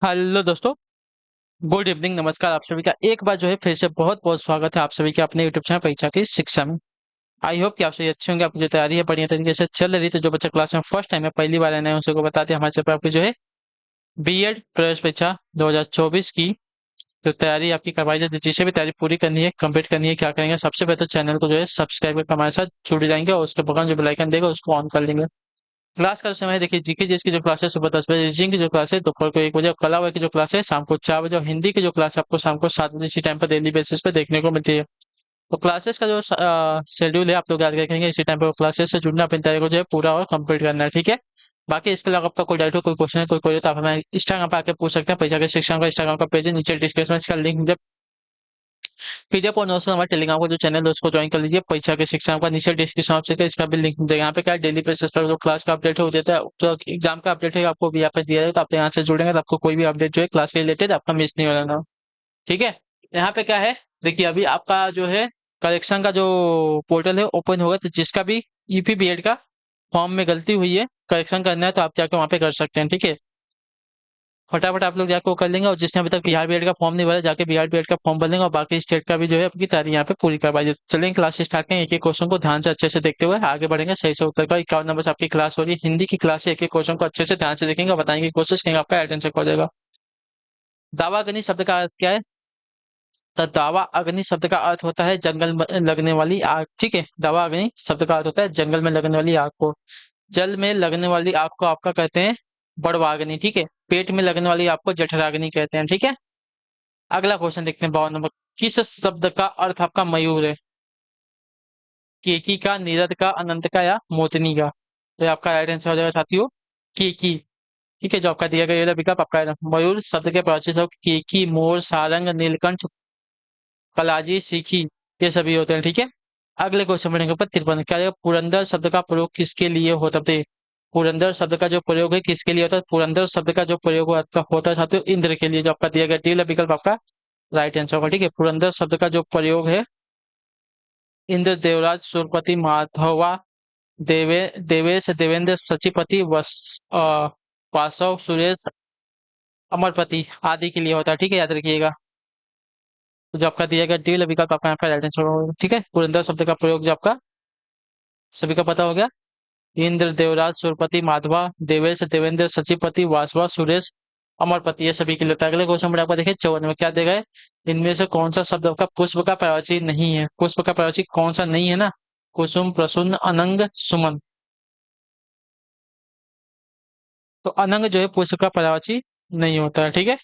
Hello दोस्तों। Good evening, नमस्कार। आप सभी का एक बार जो है फिर से बहुत बहुत स्वागत है आप सभी के अपने यूट्यूब चैनल परीक्षा की शिक्षा में। आई होप कि आप सभी अच्छे होंगे, आपकी जो तैयारी है बढ़िया तरीके से चल रही। तो जो बच्चा क्लास में फर्स्ट टाइम है, पहली बार आना है, उसी को बताते हैं हमारे से आपकी जो है बीएड प्रवेश परीक्षा 2024 की जो तैयारी आपकी करवाई जाती है। जिसे भी तैयारी पूरी करनी है, कंप्लीट करनी है, क्या करेंगे, सबसे पहले तो चैनल को जो है सब्सक्राइब करके हमारे साथ जुड़ जाएंगे और उसके बगल में जो बेल आइकन देगा उसको ऑन कर लेंगे। क्लास का जो समय है, देखिए जीके जीएस की जो क्लास है सुबह 10 बजे, रीजनिंग की जो क्लास है दोपहर को 1 बजे, और कला की जो क्लास है शाम को 4 बजे, और हिंदी की जो क्लास है आपको शाम को 7 बजे इसी टाइम पर डेली बेसिस पे देखने को मिलती है। तो क्लासेस का जो शेड्यूल है आप लोग याद रखेंगे, इसी टाइम पर क्लासेस से जुड़ना, अपनी तैयारी को जो है पूरा और कंप्लीट करना है, ठीक है। बाकी इसके अलावा आपका कोई डाउट हो, कोई क्वेश्चन है, कोई कोई हो, तो आप हमें इंस्टाग्राम पर आके पूछ सकते हैं। पैसा के शिक्षा का इंस्टाग्राम का पेज है, नीचे डिस्क्रिप्शन में इसका लिंक पीडीएफ और नोट्स हमारे टेलीग्राम का जो चैनल है उसको ज्वाइन कर लीजिए। परीक्षा के शिक्षा का नीचे डिस्क्रिप्शन ऑप्शन है, इसका भी लिंक देगा। यहाँ पे क्या डेली बेसिस पर जो क्लास का अपडेट हो देता है, तो एग्जाम का अपडेट है आपको भी यहाँ पे दिया जाए, तो आप यहाँ से जुड़ेंगे तो आपको कोई भी अपडेट जो है क्लास के रिलेटेड आपका मिस नहीं होना। ठीक है। यहाँ पे क्या है, देखिए अभी आपका जो है करेक्शन का जो पोर्टल है ओपन होगा, तो जिसका भी ईपी बीएड का फॉर्म में गलती हुई है, करेक्शन करना है, तो आप जाके वहाँ पे कर सकते हैं, ठीक है। फटाफट आप लोग जाके वो कर लेंगे, और जिसने अभी तक बिहार बीएड का फॉर्म नहीं भरा जाके बिहार बीएड का फॉर्म भर लेंगे, और बाकी स्टेट का भी जो है अपनी तैयारी यहाँ पे पूरी करवाई जाए। चलेंगे क्लास स्टार्ट करें, एक एक क्वेश्चन को ध्यान से अच्छे से देखते हुए आगे बढ़ेंगे, सही से उत्तर का। 51 नंबर से आपकी क्लास हो रही है हिंदी की क्लास है, एक एक क्वेश्चन को अच्छे से ध्यान से देखेंगे और बताएंगे, कोशिश करेंगे आपका अटेंशन हो जाएगा। दावाग्नि शब्द का अर्थ क्या है? तो दावा अग्नि शब्द का अर्थ होता है जंगल में लगने वाली आग, ठीक है। दावा अग्नि शब्द का अर्थ होता है जंगल में लगने वाली आग को। जल में लगने वाली आग को आपका कहते हैं बड़वाग्नि, ठीक है। पेट में लगने वाली आग को जठराग्नि कहते हैं, ठीक है। अगला क्वेश्चन देखते हैं 52 नंबर। किस शब्द का अर्थ आपका मयूर है? केकी का, नीरद का, अनंत का, या मोतनी का? तो ये आपका राइट आंसर हो जाएगा साथियों, केकी। ठीक है, जो आपका दिया गया ये विकल्प आपका है। मयूर शब्द के परिचित हो केकी, मोर, सारंग, नीलकंठ, कलाजी, सीखी, ये सभी होते हैं, ठीक है। अगले क्वेश्चन बढ़ेंगे ऊपर 53। क्या है पुरंदर शब्द का प्रयोग किसके लिए होता है? पुरंदर शब्द का जो प्रयोग है किसके लिए होता है? पुरंदर शब्द का जो प्रयोग आपका होता है साथियों इंद्र के लिए, जो आपका दिया गया डी वाला विकल्प आपका राइट आंसर होगा, ठीक है। पुरंदर शब्द का जो प्रयोग है इंद्र, देवराज, सुरपति, माधवा, देवेश, देवेंद्र, सचिपति, वासव, सुरेश, अमरपति आदि के लिए होता है, ठीक है, याद रखिएगा। तो जो आपका दिया गया डी वाला विकल्प आपका यहाँ पे राइट आंसर होगा, ठीक है। पुरंदर शब्द का प्रयोग जो आपका सभी का पता हो गया। इंद्र, देवराज, सुरपति, माधवा, देवेश, देवेंद्र, सचिपति, वासवा, सुरेश, अमरपति, ये सभी के लिए होता है। अगले क्वेश्चन में आपको देखिए 54 में क्या देगा है, इनमें से कौन सा शब्द आपका पुष्प का पर्यायवाची नहीं है? पुष्प का पर्यायवाची कौन सा नहीं है ना? कुसुम, प्रसून, अनंग, सुमन। तो अनंग जो है पुष्प का पर्यायवाची नहीं होता है, ठीक है।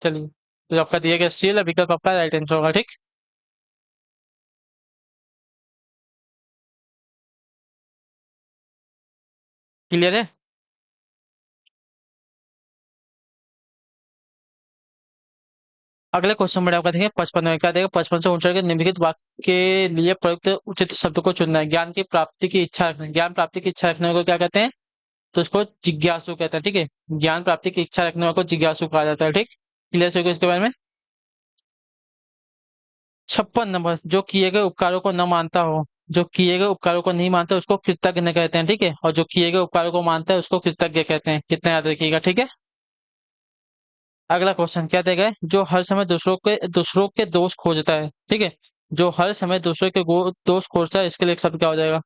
चलिए, तो आपका दिया गया सी वाला विकल्प आपका राइट आंसर होगा, ठीक। क्लियर है। अगले क्वेश्चन में आपका देखिए 55 में क्या देगा, 55 से 59 के निम्नलिखित वाक्य के लिए प्रयुक्त उचित शब्द को चुनना है। ज्ञान की प्राप्ति की इच्छा रखना, ज्ञान प्राप्ति की इच्छा रखने को क्या कहते हैं? तो उसको जिज्ञासु कहते हैं, ठीक है। ज्ञान प्राप्ति की इच्छा रखने वाले को जिज्ञासु कहा जाता है, ठीक। क्लियर है इसके बारे में। 56 नंबर, जो किए गए उपकारों को न मानता हो, जो किए गए उपकारों को नहीं मानता उसको कृतज्ञ कहते हैं, ठीक है। और जो किए गए उपकारों को मानता है उसको कृतज्ञ कहते हैं, कितना याद रखिएगा, ठीक है। अगला क्वेश्चन क्या देगा है, जो हर समय दूसरों के दोष खोजता है, ठीक है। जो हर समय दूसरों के दोष खोजता है, इसके लिए एक शब्द क्या हो जाएगा?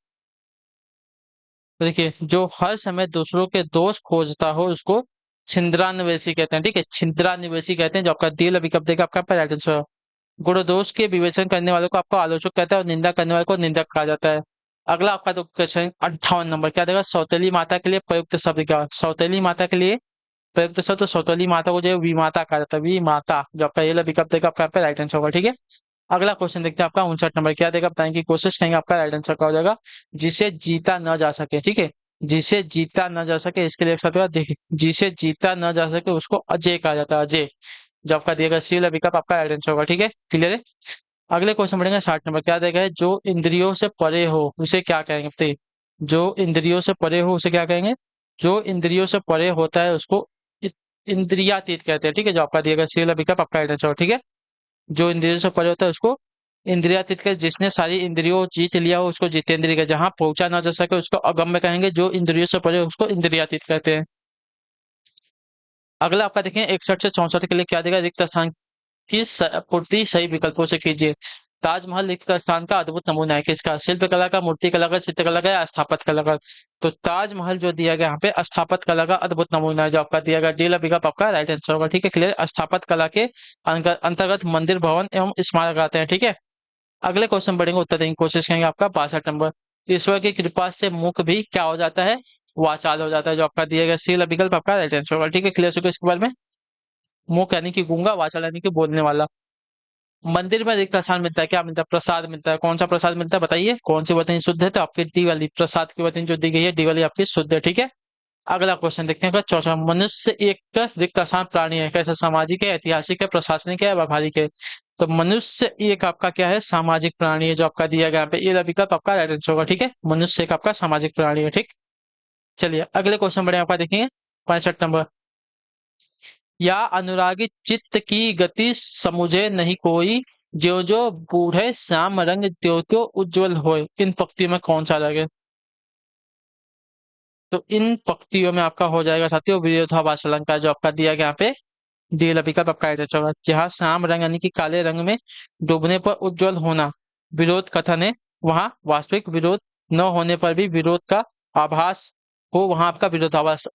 तो देखिए, जो हर समय दूसरों के दोष खोजता हो उसको छिंद्रान्वेषी कहते हैं, ठीक है। छिंद्रान्वेषी कहते हैं, जो आपका दिल अभी कब देगा आपका राइट आंसर। गुण दोष के विवेचन करने वालों को आपको आलोचक कहता है, और निंदा करने वाले को निंदक कहा जाता है। अगला आपका तो क्वेश्चन 58 नंबर क्या देगा, सौतेली माता के लिए प्रयुक्त शब्द क्या? सौतेली माता के लिए प्रयुक्त शब्द, तो सौतेली माता को जो है विमाता कहा जाता है, विमाता, जो आपका ये विकल्प देगा आपका राइट आंसर होगा, ठीक है। अगला क्वेश्चन देखते हैं आपका 59 नंबर क्या देगा, बताने की कोशिश करेंगे, आपका राइट आंसर क्या हो जाएगा? जिसे जीता न जा सके, ठीक है। जिसे जीता न जा सके, इसके लिए एक शब्द होगा, देखिए, जिसे जीता न जा सके उसको अजय कहा जाता है, अजय। जो आपका दिएगा सी वाला विकल्प आपका राइट आंसर होगा, ठीक है। क्लियर है। अगले क्वेश्चन बढ़ेंगे 60 नंबर क्या देगा है, जो इंद्रियों से परे हो उसे क्या कहेंगे, बताइए। जो इंद्रियों से परे हो उसे क्या कहेंगे? जो इंद्रियों से परे होता है उसको इंद्रियातीत कहते हैं, ठीक है। जो आपका दिएगा सी वाला विकल्प आपका राइट आंसर होगा, ठीक है। जो इंद्रियों से परे होता है उसको इंद्रियातीत के जिसने सारी इंद्रियों जीत लिया हो उसको जितेंद्रिय का, जहां पहुंचा ना जा सके उसको अगम्य कहेंगे, जो इंद्रियों से परे उसको इंद्रियातीत कहते हैं। अगला आपका देखें 61 से 64 के लिए क्या देगा, रिक्त स्थान की पूर्ति सही विकल्पों से कीजिए। ताजमहल रिक्त स्थान का अद्भुत नमूना है, किसका, शिल्प कला का, मूर्ति कला का, चित्रकला का या स्थापत्य कला का। तो ताजमहल जो दिया गया यहाँ पे स्थापत्य कला का अद्भुत नमूना है, जो आपका दिया गया डी विकल्प आपका राइट आंसर होगा। ठीक है, क्लियर। स्थापत्य कला के अंतर्गत मंदिर, भवन एवं स्मारक आते हैं। ठीक है, अगले क्वेश्चन बढ़ेंगे, उत्तर देने की कोशिश करेंगे। आपका 62 नंबर, ईश्वर की कृपा से मुख भी क्या हो जाता है, वाचाल हो जाता है, जो आपका दिया गया सी विकल्प आपका राइट आंसर होगा। ठीक है, क्लियर हो गया इसके बारे में। मुख यानी कि गूंगा, वाचाल यानी कि बोलने वाला। मंदिर में रिक्त स्थान मिलता है, क्या मिलता है, प्रसाद मिलता है। कौन सा प्रसाद मिलता है बताइए, कौन सी वतनी शुद्ध है, तो आपकी डी वाली प्रसाद की वतनी जो दी गई है, डी वाली आपकी शुद्ध है। ठीक है, अगला क्वेश्चन देखते हैं। 64, मनुष्य एक रिक्त स्थान प्राणी है, कैसा, सामाजिक है, ऐतिहासिक है, प्रशासनिक है, व्यवहारिक है। तो मनुष्य एक आपका क्या है, सामाजिक प्राणी है, जो आपका दिया गया यहाँ पे ये विकल्प आपका राइट आंसर होगा। ठीक है, मनुष्य एक आपका सामाजिक प्राणी है। ठीक, चलिए अगले क्वेश्चन बढ़े आपका देखेंगे। 65 नंबर, या अनुरागी चित्त की गति समुझे नहीं कोई, जो जो बूढ़े श्याम रंग त्यों त्यों उज्जवल होए। इन पंक्तियों में कौन सा अलग है, तो इन पंक्तियों में आपका हो जाएगा साथियों विरोधाभास अलंकार, जो आपका दिया गया यहाँ पे डी विकल्प आपका राइट आंसर होगा। जहाँ श्याम रंग यानी कि काले रंग में डूबने पर उज्जवल होना विरोध कथन है, वहां वास्तविक विरोध न होने पर भी विरोध का आभास हो, वहां आपका विरोधाभास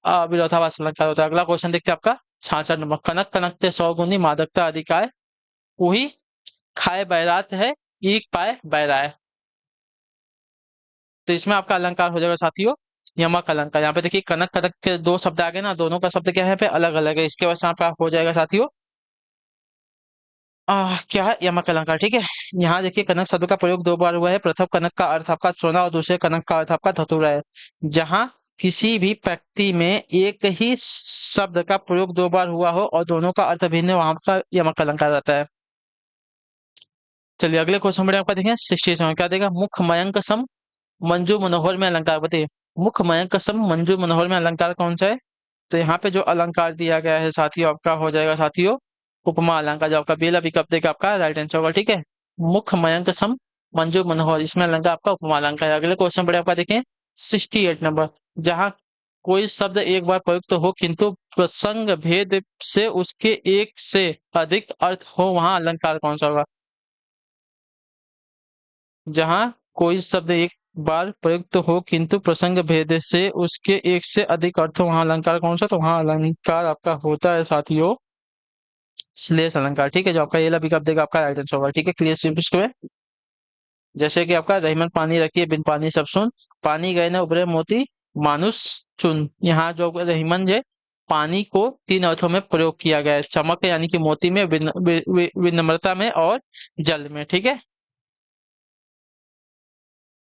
अलंकार होता है। अगला क्वेश्चन देखते हैं आपका 66 नंबर, कनक कनकते सौ गुनी मादकता अधिकाय, वही खाए बैरात है, ईक पाए बैराय। तो इसमें आपका अलंकार हो जाएगा साथियों यमक अलंकार। यहाँ पे देखिए कनक कनक के दो शब्द आ गए ना, दोनों का शब्द क्या है यहाँ पे अलग अलग है, इसके वजह से आपका हो जाएगा साथियों क्या है, यमक अलंकार। ठीक है, यहाँ देखिए कनक शब्द का प्रयोग दो बार हुआ है। प्रथम कनक का अर्थ आपका सोना और दूसरे कनक का अर्थ आपका धतूरा है। जहाँ किसी भी व्यक्ति में एक ही शब्द का प्रयोग दो बार हुआ हो और दोनों का अर्थ भिन्न है, वहां का यमक अलंकार रहता है। चलिए अगले क्वेश्चन में आपका देखें 67 क्या देगा, मुख मयंक सम मंजू मनोहर में अलंकार बताइए। मुख मयंक सम मंजू मनोहर में अलंकार कौन सा है, तो यहाँ पे जो अलंकार दिया गया है साथियों आपका हो जाएगा साथियों उपमा अलंकार, जो आपका बेला विकल्प देगा आपका राइट आंसर होगा। ठीक है, मुख मयंक सम मंजू मनोहर, इसमें अलंकार आपका उपमा अलंकार है। अगले क्वेश्चन पर आपका देखें 68 नंबर, जहाँ कोई शब्द एक बार प्रयुक्त हो किंतु प्रसंग भेद से उसके एक से अधिक अर्थ हो, वहां अलंकार कौन सा होगा। जहाँ कोई शब्द एक बार प्रयुक्त हो किंतु प्रसंग भेद से उसके एक से अधिक अर्थ हो, वहां अलंकार कौन सा, तो वहां अलंकार आपका होता है साथियों श्लेष अलंकार। ठीक है, जो आपका ये ला विकल्प देगा आपका राइट आंसर होगा। ठीक है, क्लियर सिंपल। जैसे कि आपका रहीमन पानी रखिए बिन पानी सब सुन, पानी गए न उभरे मोती मानुष चुन। यहाँ जो रहीमन है पानी को तीन अर्थों में प्रयोग किया गया है, चमक यानी कि मोती में, विनम्रता में और जल में। ठीक है,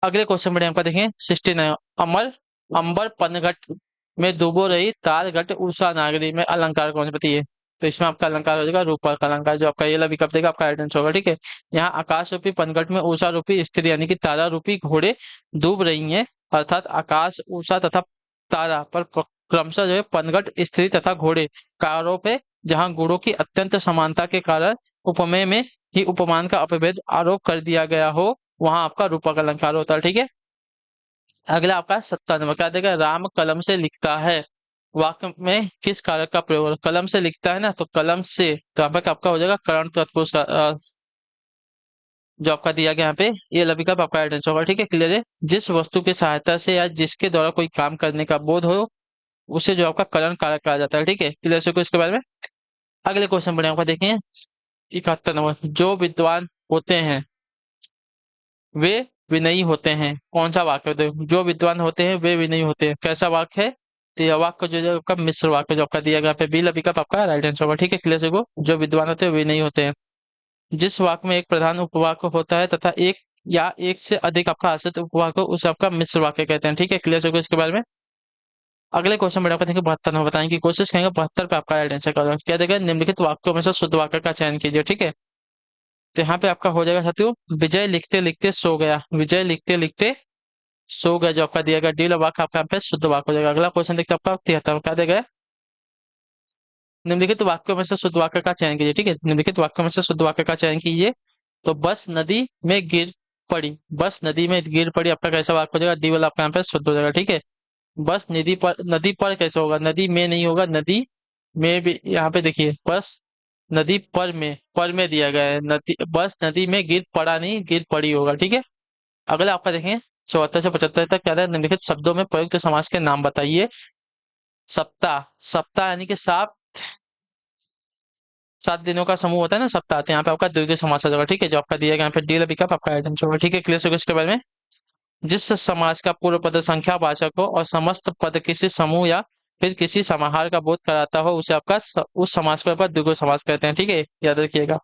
अगले क्वेश्चन में आपका देखें 69, अमर अंबर पनघट में डूबो रही तार घट उषा नागरी में अलंकार कौन सा बताइए। तो इसमें आपका अलंकार हो जाएगा रूपक अलंकार, जो आपका ये ला विकल्प देगा आपका राइट आंसर होगा। ठीक है, यहाँ आकाश रूपी पनघट में उषा रूपी स्त्री यानी कि तारा रूपी घोड़े डूब रही हैं, अर्थात आकाश उषा तथा तारा पर क्रमशः जो है पनघट स्त्री तथा घोड़े का आरोप है, जहाँ गुणों की अत्यंत समानता के कारण उपमेय में ही उपमान का अपभेद आरोप कर दिया गया हो, वहां आपका रूपक अलंकार होता है। ठीक है, अगला आपका 97 क्या देगा, राम कलम से लिखता है, वाक्य में किस कारक का प्रयोग है? कलम से लिखता है ना, तो कलम से तो यहाँ पे आपका हो जाएगा करण तत्पुरुष का जो आपका दिया गया यहाँ पे ये लविका आपका राइट आंसर होगा। ठीक है, क्लियर है। जिस वस्तु की सहायता से या जिसके द्वारा कोई काम करने का बोध हो उसे जो आपका करण कारक कहा जाता है। ठीक है, क्लियर से इसके बारे में। अगले क्वेश्चन बढ़िया आपका देखें 71 नंबर, जो विद्वान होते हैं वे विनयी होते हैं, कौन सा वाक्य होते हैं, जो विद्वान होते हैं वे विनयी होते हैं, कैसा वाक्य है, तो यह वाक्य जो है आपका मिश्र वाक्य जो आपका दिया गया पे बी विकल्प आपका राइट आंसर होगा। ठीक है, क्लियर से को जो विद्वान होते हैं वे नहीं होते हैं। जिस वाक्य में एक प्रधान उपवाक्य होता है तथा एक या एक से अधिक आपका आश्रित उपवाक्य हो, उसे आपका मिश्र वाक्य कहते हैं। ठीक है, क्लियर से को इसके बारे में। अगले क्वेश्चन में आपका देखिए 72 में बताएं की कोशिश करेंगे, 72 पे आपका राइट आंसर क्या देगा, निम्नलिखित वाक्यों में से शुद्ध वाक्य का चयन कीजिए। ठीक है, तो यहाँ पे आपका हो जाएगा साथियों, विजय लिखते लिखते सो गया, विजय लिखते लिखते सो गया, जो आपका दिया गया डी वाक्य आपका यहाँ पे शुद्ध वाक्य हो जाएगा। अगला क्वेश्चन देखिए आपका 73 क्या देगा, निम्नलिखित वाक्यों में से शुद्ध वाक्य का चयन कीजिए। ठीक है, निम्नलिखित वाक्यों में से शुद्ध वाक्य का चयन कीजिए। तो बस नदी में गिर पड़ी, बस नदी में गिर पड़ी आपका कैसा वाक्य हो जाएगा, डी वाला आपका यहाँ पे शुद्ध हो जाएगा। ठीक है, बस नदी पर कैसे होगा, नदी में नहीं होगा, नदी में भी यहाँ पे देखिए, बस नदी पर में दिया गया है, नदी बस नदी में गिर पड़ा नहीं, गिर पड़ी होगा। ठीक है, अगला आपका देखें 74 से 75 तक क्या है, निम्नलिखित शब्दों में प्रयुक्त समास के नाम बताइए। सप्ताह, सप्ताह यानी कि 7 दिनों का समूह होता है ना सप्ताह, तो यहाँ पे आपका द्वितीय समास आ जाएगा। ठीक है, जो आपका दिया गया यहाँ पे डी विकल्प आपका आइटम होगा। ठीक है, क्लियर होगा इसके बारे में। जिस समास का पूर्व पद संख्या वाचक हो और समस्त पद किसी समूह या फिर किसी समाहार का बोध कराता हो, उसे उस समास को आपका द्विगु समास कहते हैं। ठीक है, याद रखिएगा।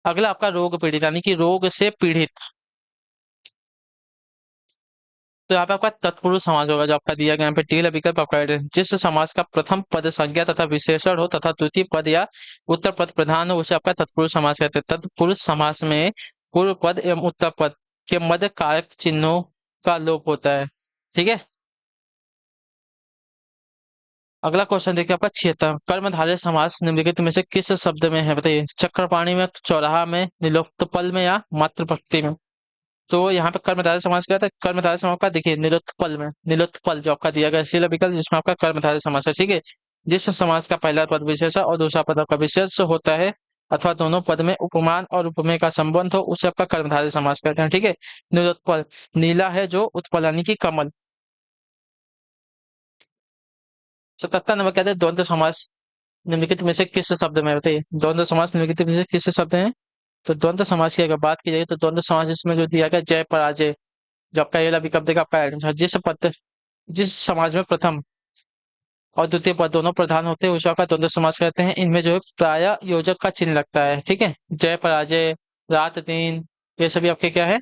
अगला आपका रोग पीड़ित यानी कि रोग से पीड़ित, तो यहाँ पे आपका तत्पुरुष समास होगा, जो आपका दिया गया यहाँ पे टी विकल्प आपका right है। जिस समास का प्रथम पद संज्ञा तथा विशेषण हो तथा द्वितीय पद या उत्तर पद प्रधान हो, उसे आपका तत्पुरुष समास कहते हैं। तत्पुरुष समास में पूर्व पद एवं उत्तर पद के मध्य कारक चिन्हों का लोप होता है। ठीक है, अगला क्वेश्चन देखिए आपका 76, कर्मधारय समास निम्नलिखित में से किस शब्द में है, बताइए। चक्रपाणी में, चौराहा में, निलोक्तपल में या मातृभक्ति में। तो यहाँ पे कर्मधारय समास क्या था, कर्मधारय समास का देखिए निलोत्पल में, निलोत्पल जो आपका दिया गया शील विकल्प, जिसमें आपका कर्मधारय समास है। ठीक है, जिस समास का पहला पद विशेष और दूसरा पद आपका विशेष होता है अथवा दोनों पद में उपमान और उपमेय का संबंध हो, उसे आपका कर्मधारय समास कहते हैं। ठीक है, निलोत्पल, नीला है जो उत्पल यानी कि कमल। 77 नंबर कहते हैं द्वंद्व समास निम्नलिखित में से किस शब्द में, बताइए। द्वंद्व समास निम्नलिखित में से किस शब्द में है? तो द्वंद्व समास की अगर बात की जाए तो द्वंद्व समास इसमें जो दिया गया जय पराजय, जो आपका ये विकल्प देगा आपका आइटम, जिस समाज में प्रथम और द्वितीय पद दोनों प्रधान होते हैं, उसे आपका द्वंद्व समास कहते हैं। इनमें जो है प्राय योजक का चिन्ह लगता है। ठीक है, जय पराजय, रात दिन, ये सभी आपके क्या है,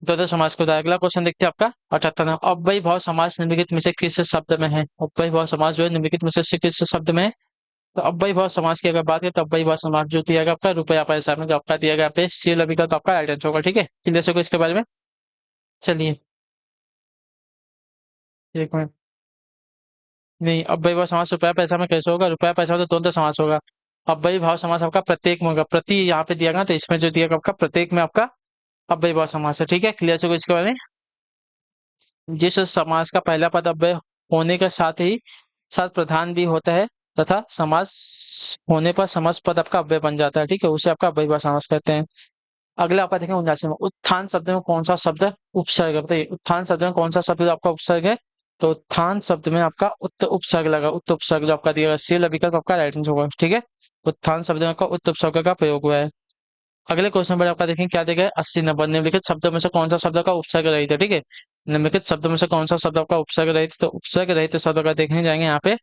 द्वंद्व समास को। अगला क्वेश्चन देखते हैं आपका 78 नंबर, अव्ययी भाव समास निम्नलिखित में से किस शब्द में है। अव्ययी भाव समास जो है निम्नलिखित में से किस शब्द में है। तो अव्ययी भाव समास की अगर बात करें तो अव्ययी भाव समास जो दिया गया आपका रुपया पैसा में, जो आपका दिया गया पे सील विकल्प आपका आइडेंट होगा। ठीक है, क्लियर होगा इसके बारे में। चलिए एक मिनट, नहीं अव्ययी भाव समास रुपया पैसा में कैसे होगा, रुपया पैसा में तो द्वंद्व समास होगा। अव्ययी भाव समास आपका प्रत्येक में होगा, प्रति यहाँ पे दिया गया तो इसमें जो दिया गया आपका प्रत्येक में आपका अव्ययी भाव समास है। ठीक है, क्लियर होगा इसके बारे में। जिस समास का पहला पद अव्यय होने के साथ ही साथ प्रधान भी होता है तथा समास होने पर समस्त पद आपका अव्यय बन जाता है। ठीक है, उसे आपका अव्ययी भाव समास कहते हैं। अगला आपका देखेंगे 79 में, उत्थान शब्द में कौन सा शब्द उपसर्ग है, बताइए। उत्थान शब्द में कौन सा शब्द आपका उपसर्ग है। तो उत्थान शब्द में आपका उत्त उपसर्ग लगा, उत्त उपसर्ग जो आपका दिया गया सी विकल्प आपका राइट आंसर होगा। ठीक है, उत्थान शब्द में आपका उत्त उपसर्ग का प्रयोग हुआ है। अगले क्वेश्चन पर आपका देखेंगे क्या देगा 80 नंबर, निम्नलिखित शब्दों में से कौन सा शब्द का उपसर्ग रहित है। ठीक है, निम्नलिखित शब्दों में से कौन सा शब्द आपका उपसर्ग रहित, तो उपसर्ग रहित शब्द का देखने जाएंगे यहाँ पे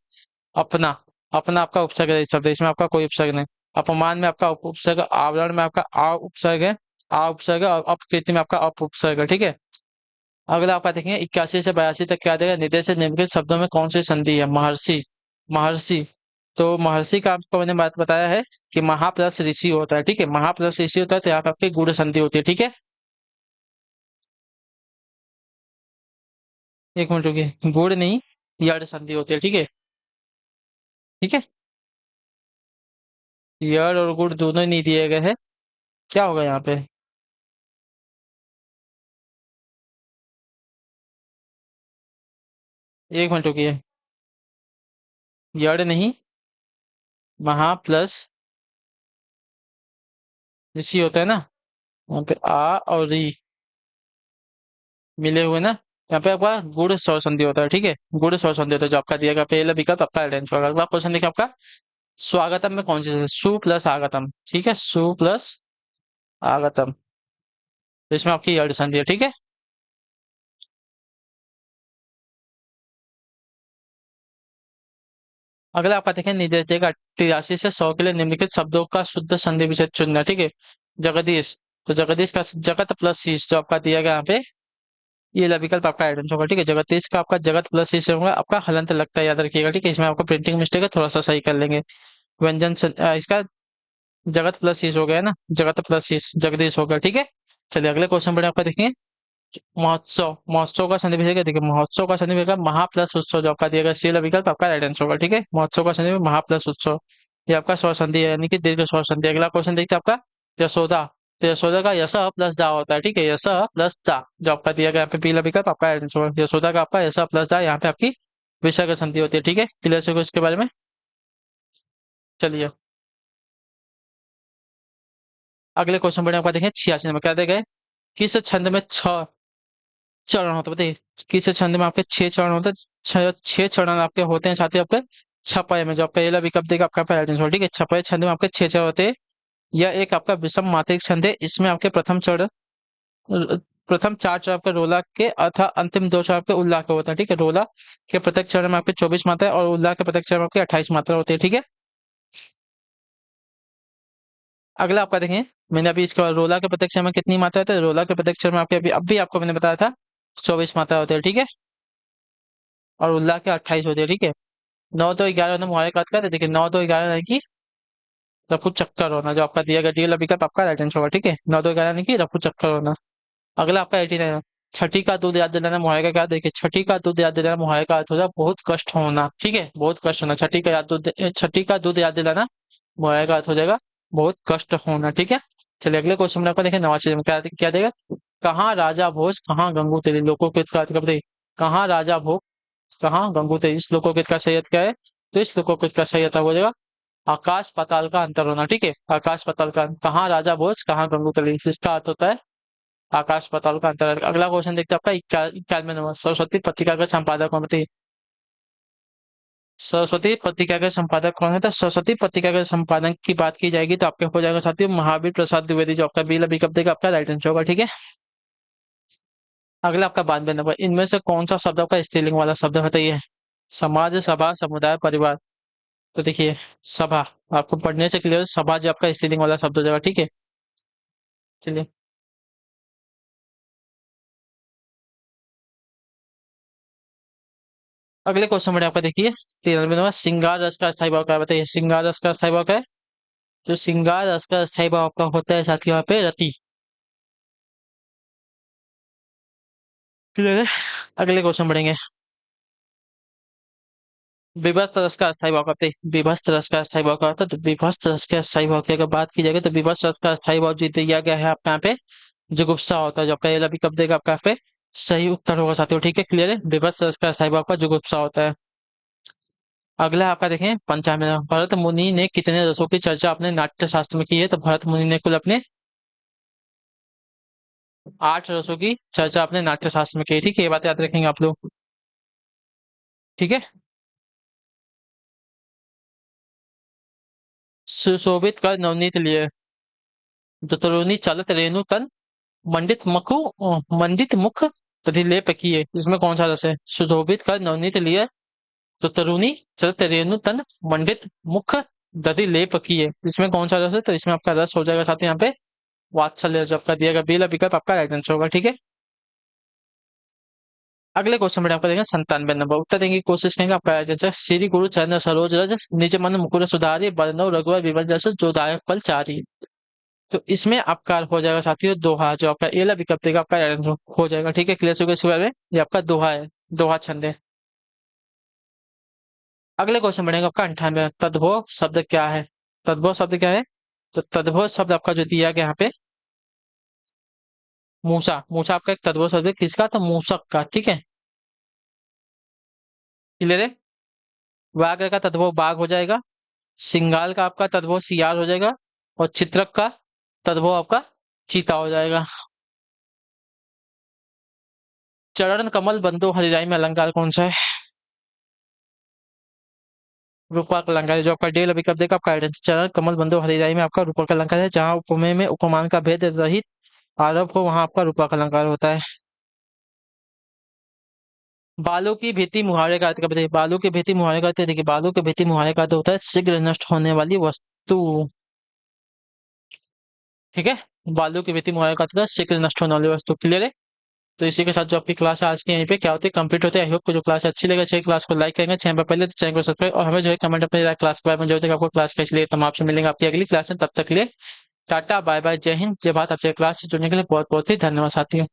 अपना, अपना आपका उपसर्ग रहित शब्द है, इसमें आपका कोई उपसर्ग नहीं। अपमान में आपका उपसर्ग, आवरण में आपका आ उपसर्ग है, आ उपसर्ग है, और अपकृति में आपका अप उपसर्ग है। ठीक है, अगला आपका देखेंगे 81 से 82 तक क्या देगा, निदेश से निम्नलिखित शब्दों में कौन सी संधि है। महर्षि, महर्षि, तो महर्षि का आपको मैंने बात बताया है कि महा प्लस ऋषि होता है। ठीक है, महा प्लस ऋषि होता है तो यहाँ पे आपकी गुण संधि होती है। ठीक है, एक मिनट रुकिए, गुण नहीं यड़ संधि होती है। ठीक है, ठीक है, यड़ और गुण दोनों ही नहीं दिए गए हैं, क्या होगा यहाँ पे। एक मिनट रुकिए, यड़ नहीं, महा प्लस ऋषि होता है ना, यहाँ पे आ और री मिले हुए ना, यहाँ पे आपका गुड़ सौ संधि होता है। ठीक है, गुड़ सौ संधि होता है, जो आपका दिया गया पहला विकल्प आपका आइडेंट होगा। अगला क्वेश्चन देखिए आपका स्वागतम में कौन सी संधि? सु प्लस आगतम। ठीक है, सु प्लस आगतम, तो इसमें आपकी यड़ संधि है। ठीक है, अगला आपका देखें निर्देश देगा 83 से 100 के लिए निम्नलिखित शब्दों का शुद्ध संधि विच्छेद चुनना। ठीक है, जगदीश, तो जगदीश का जगत प्लस शीश जो आपका दिया गया यहाँ पे ये ला विकल्प आपका आइडेंट होगा। ठीक है, जगदीश का आपका जगत प्लस शीश होगा, आपका हलंत लगता है, याद रखिएगा। ठीक है, इसमें आपका प्रिंटिंग मिस्टेक है, थोड़ा सा सही कर लेंगे। इसका जगत प्लस शीश हो गया ना, जगत प्लस शीश जगदीश होगा। ठीक है, चलिए अगले क्वेश्चन पर आपका देखिए महोत्सव, महोत्सव का संधि विच्छेद देखिए, महोत्सव का संधि विच्छेद महा प्लस उत्सव जो आपका दिया गया सी विकल्प आपका राइट आंसर होगा। ठीक है, महोत्सव का संधि महा प्लस उत्सव, ये आपका स्वर संधि है यानी कि दीर्घ स्वर संधि। अगला क्वेश्चन देखते हैं आपका यशोदा। तो यशोदा का यश प्लस दा होता है, ठीक है, यश प्लस दा जो आपका दिया गया यहाँ पे पीला विकल्प आपका आंसर। यशोदा का आपका यश प्लस दा यहाँ पे आपकी विसर्ग संधि होती है, ठीक है, क्लियर से इसके बारे में। चलिए अगले क्वेश्चन बढ़े आपका देखें 86 नंबर क्या देगा, किस छंद में छह चरण होते हैं बताइए। किस छंद में आपके छह चरण होते हैं, छह चरण आपके होते हैं छात्र आपके छपाई में, जो आपका ये विकल्प देगा आपका पहला आंसर, ठीक है। छपाई छंद में आपके छह चरण होते हैं। यह एक आपका विषम मात्रिक छंद है। इसमें आपके प्रथम चार चरण आपके रोला के अथा अंतिम दो चरण आपके उल्लाह के होते हैं, ठीक है। रोला के प्रत्येक चरण में आपके 24 मात्रा और उल्लाह के प्रत्येक चरण में आपके 28 मात्रा होती है, ठीक है। अगला आपका देखें, मैंने अभी इसके बाद रोला के प्रत्येक चरण में कितनी मात्रा है, रोला के प्रत्येक चरण में आपके अभी आपको मैंने बताया था 24 मात्रा होती है, ठीक है, और उल्लाह के 28 होते हैं, ठीक है। 9 2 11 होना मुहावरे का अर्थ क्या है, देखिए 9 2 11 यानी कि रफू चक्कर होना, जो आपका दिया गया डीएल विकल्प आपका राइट आंसर होगा, ठीक है। 9 2 11 यानी कि रफू चक्कर होना। अगला आपका 89 छठी का दूध याद दिलाना मुहावरे का क्या, देखिए छठी का दूध याद दिलाना मुहावरे का अर्थ होता है बहुत कष्ट होना, ठीक है, बहुत कष्ट होना। छठी का दूध याद दिलाना मुहावरे का अर्थ हो जाएगा बहुत कष्ट होना, ठीक है। चलिए अगले क्वेश्चन में आपका देखें 89 में क्या क्या देगा, कहाँ राजा भोज कहाँ गंगू तेली, लोकों के का अर्थ क्या बताइए। कहाँ राजा भोज कहाँ गंगू तेली, इस लोकों का सही अर्थ क्या है, तो इस लोकों का सही अर्थ हो जाएगा आकाश पाताल का अंतर होना, ठीक है, आकाश पाताल का। कहाँ राजा भोज कहाँ गंगू तेली, इसका अर्थ होता है आकाश पाताल का अंतर। अगला क्वेश्चन देखते हैं आपका 91 नंबर, सरस्वती पत्रिका का संपादक कौन बताइए। सरस्वती पत्रिका के संपादक कौन है, तो सरस्वती पत्रिका के संपादक की बात की जाएगी तो आपके हो जाएगा साथियों महावीर प्रसाद द्विवेदी, जो आपका बी विकल्प देगा आपका राइट आंसर होगा, ठीक है। अगला आपका 92 नंबर, इनमें से कौन सा शब्द आपका स्त्रीलिंग वाला शब्द बताइए। समाज सभा समुदाय परिवार। तो देखिए सभा आपको पढ़ने से क्लियर, सभा जो आपका स्त्रीलिंग वाला शब्द हो जाएगा, ठीक है। चलिए अगले क्वेश्चन में आपका देखिए 93 नंबर, श्रृंगार रस का स्थायी भाव क्या है बताइए। श्रृंगार रस का स्थायी भाव क्या है, जो श्रृंगार रस का स्थायी भाव आपका होता है साथियों यहाँ पे रति, क्लियर है। अगले क्वेश्चन बढ़ेंगे, विभक्त रस का अस्थायी भाव करते हैं। विभक्त रस का अस्थायी भाव क्या होता है, तो विभक्त रस के अस्थायी भाव की अगर बात की जाएगी तो विभक्त रस का अस्थायी भाव जीत दिया गया है आपका यहाँ पे जुगुप्सा होता है, जो आपका ये कब देगा आपका यहाँ पे सही उत्तर होगा साथियों, ठीक है, क्लियर है। विभक्त रस का अस्थायी भाव का जुगुप्सा होता है। अगला आपका देखें 95, भरत मुनि ने कितने रसों की चर्चा अपने नाट्य शास्त्र में की है, तो भरत मुनि ने कुल अपने 8 रसों की चर्चा अपने नाट्य शास्त्र में की है, ठीक है, ये बात याद रखेंगे आप लोग, ठीक है। सुशोभित कर नवनीत लिए, जो तरुणी चलत रेणु तन मंडित मुख तथी लेप किए, इसमें कौन सा रस है। सुशोभित कर नवनीत लिए, तो तरुणी चलत रेणु तन मंडित मुख दधि लेप किए, इसमें कौन सा रस है, तो इसमें आपका रस हो जाएगा साथ यहाँ पे वात्सल्य, जो आपका दिया गया बेला विकल्प आपका राइट आंसर होगा, ठीक है। अगले क्वेश्चन में आपका देखेंगे 97 नंबर, उत्तर देंगे की कोशिश करेंगे आपका राइट आंसर, श्री गुरु चरण सरोज रज निज मन मुकुर सुधारी बरनव रघुवर विमल जस जो दायक फल चारी। तो इसमें आपका हो जाएगा साथियों दोहा, जो आपका एला विकल्प देगा आपका राइट आंसर हो जाएगा, ठीक है, क्लियर हो गया इसके बारे में, ये आपका दोहा है, दोहा छंद है। अगले क्वेश्चन बढ़ेगा आपका 98, तद्भव शब्द क्या है। तद्भव शब्द क्या है, तो तद्भव शब्द आपका जो दिया गया यहाँ पे मूसा, मूसा आपका एक तद्भव शब्द है, किसका, तो मूसक का, ठीक है, क्लियर है। व्याघ्र का तद्भव बाघ हो जाएगा, सिंगाल का आपका तद्भव सियार हो जाएगा, और चित्रक का तद्भव आपका चीता हो जाएगा। चरण कमल बंधु हरिराई में अलंकार कौन सा है, रूपक अलंकार है, जो आपका डेल अभी कब देगा आपका आइडेंटिटी। चरण कमल बंधु हरिराई में आपका रूपक अलंकार है, जहां उपमेय में उपमान का भेद रहित आरोप हो वहां आपका रूपक अलंकार होता है। बालों की भीति मुहावरे का अर्थ क्या बताइए। बालों की भीति मुहावरे का अर्थ है, देखिए बालों की भीति मुहावरे का अर्थ होता है शीघ्र नष्ट होने वाली वस्तु, ठीक है। बालों की भीति मुहावरे का अर्थ होता है शीघ्र नष्ट होने वाली वस्तु, क्लियर है। तो इसी के साथ जो आपकी क्लास है आज की यहीं पे क्या होती है कंप्लीट होती है। आई होप को जो क्लास अच्छी लगे चाहिए क्लास को लाइक करेंगे, चैनल पर पहले तो चैनल को सब्सक्राइब, और हमें जो है कमेंट अपने क्लास के बारे में जो तक आपको क्लास कैसी लगी, तो हम आपसे मिलेंगे आपकी अगली क्लास में, तब तक के लिए टाटा बाय बाय, जय हिंद जय भारत। आपसे क्लास से जुड़ने के लिए बहुत बहुत ही धन्यवाद साथियों।